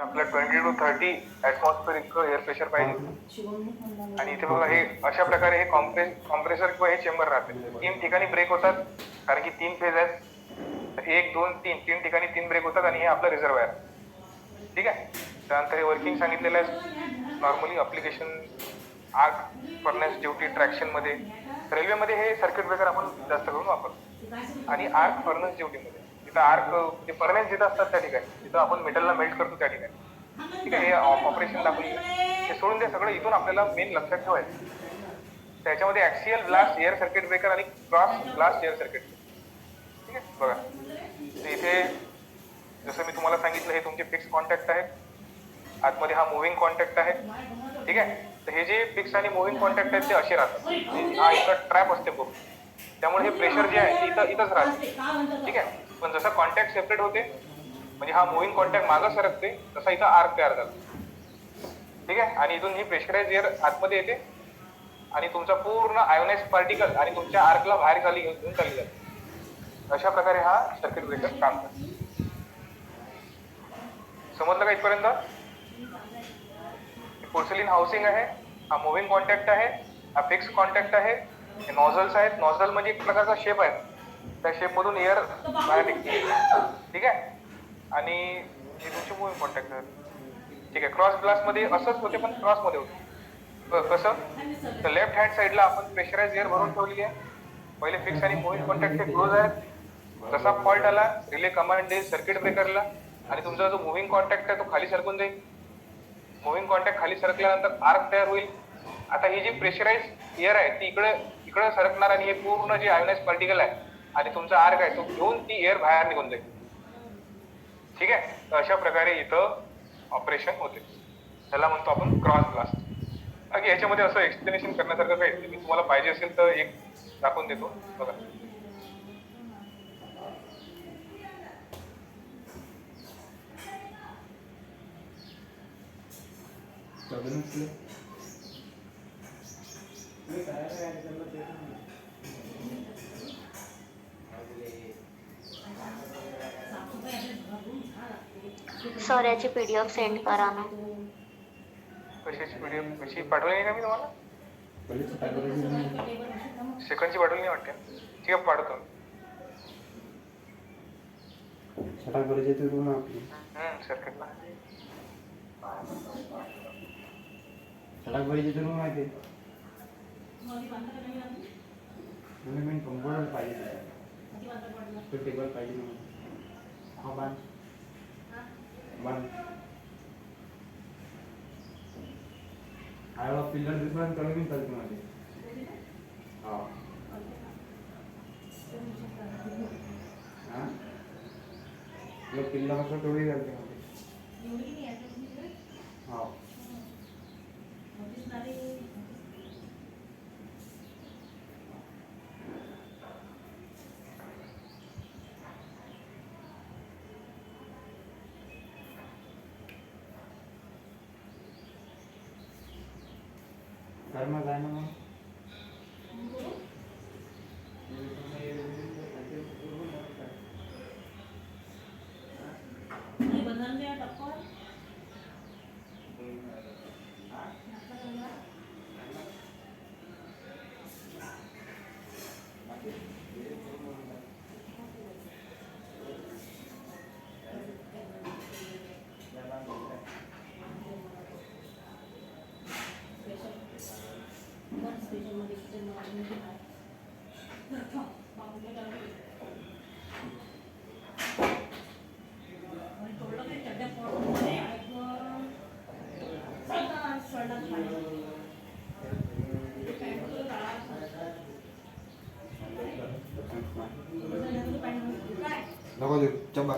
आपल्याला 20 to 30 atmosphere इतकं air pressure पाहिजे. आणि इथे बघा हे अशा प्रकारे हे कॉम्प्रेसर किंवा हे चेंबर राहते. 3 ठिकाणी ब्रेक होतात कारण की 3 फेज आहेत. 1, 2, 3 ठिकाणी 3 ब्रेक होतात आणि हे आपलं रिझर्वायर. ठीक आहे. त्यानंतर हे वर्किंग सांगितलेलं आहे. Normally application arc furnace duty ट्रॅक्शनमध्ये. रेल्वेमध्ये हे सर्किट ब्रेकर आपण जास्त करून वापरतो. आणि आर्क फर्नेस ड्युटीमध्ये तिथं आर्क जे फर्नेस जिथं असतात त्या ठिकाणी तिथं आपण मेटलला मेल्ट करतो त्या ठिकाणी. ठीक आहे. हे ऑपरेशन दाखवलं. हे सोडून ते सगळं इथून आपल्याला मेन लक्षात ठेवायचं. त्याच्यामध्ये axial blast air circuit breaker आणि क्रॉस ब्लास्ट एअर सर्किट. ठीक आहे. बघा इथे जसं मी तुम्हाला सांगितलं हे तुमचे फिक्स कॉन्टॅक्ट आहेत. आतमध्ये हा मुव्हिंग कॉन्टॅक्ट आहे. ठीक आहे. तर हे जे फिक्स आणि मुव्हिंग कॉन्टॅक्ट आहेत ते असे राहतात. हा इथं ट्रॅप असते पूर्ण. त्यामुळे हे प्रेशर जे आहे ते इथंच राहते. ठीक आहे. पण जसं कॉन्टॅक्ट सेपरेट होते म्हणजे हा मुव्हिंग कॉन्टॅक्ट मागं सरकते तसा इथं आर्क तयार झाला. ठीक आहे. आणि इथून ही प्रेशराइज एअर आतमध्ये येते आणि तुमचा पूर्ण आयोनाइज पार्टिकल आणि तुमच्या आर्कला बाहेर खाली घेऊन चालली जाते. अशा प्रकारे हा सर्किट ब्रेकर काम करतो. समजलं का इथपर्यंत? पोर्सिलिन हाऊसिंग आहे. हा मुव्हिंग कॉन्टॅक्ट आहे. हा फिक्स कॉन्टॅक्ट आहे. हे नॉझल्स आहेत. नॉझल म्हणजे एक प्रकारचा शेप आहे. त्या शेप मधून एअर बाहेर निघते. ठीक आहे. आणि हे तुमचे मुव्हिंग कॉन्टॅक्ट आहेत. ठीक आहे. क्रॉस ब्लास्ट मध्ये असंच होते पण क्रॉस मध्ये होते. कसं तर लेफ्ट हँड साईडला आपण प्रेशराइज एअर भरून ठेवली आहे. पहिले फिक्स आणि मुव्हिंग कॉन्टॅक्ट हे क्लोज आहेत. जसा फॉल्ट आला रिले कमांड देईल सर्किट ब्रेकरला आणि तुमचा जो मुव्हिंग कॉन्टॅक्ट आहे तो खाली सरकून जाईल. मुव्हिंग कॉन्टॅक्ट खाली सरकल्यानंतर आर्क तयार होईल. आता ही जी प्रेशराइज एअर आहे ती इकडे सरकणार आणि हे पूर्ण जे आयोनाइज पार्टिकल आहे आणि तुमचा आर्क आहे तो घेऊन ती एअर बाहेर निघून जाईल. ठीक आहे. तर अशा प्रकारे इथं ऑपरेशन होते. त्याला म्हणतो आपण क्रॉस ब्लास्ट. बाकी याच्यामध्ये असं एक्सप्लेनेशन करण्यासारखं काही मी तुम्हाला पाहिजे असेल तर एक दाखवून देतो. बघा सर याची PDF सेंड करा ना. कशाची PDF कशी पाठवली नाही का मी तुम्हाला? सेकंडची पाठवली नाही वाटते. ठीक आहे पाठवतो. सर्किटला टेबल पाहिजे. हा बांध आया पिलर दुसरा कमी नाही चालते माझे. हा पिल्ला कसं तेवढी घालते हा कर्म जाए ना मग नको देऊ चंबा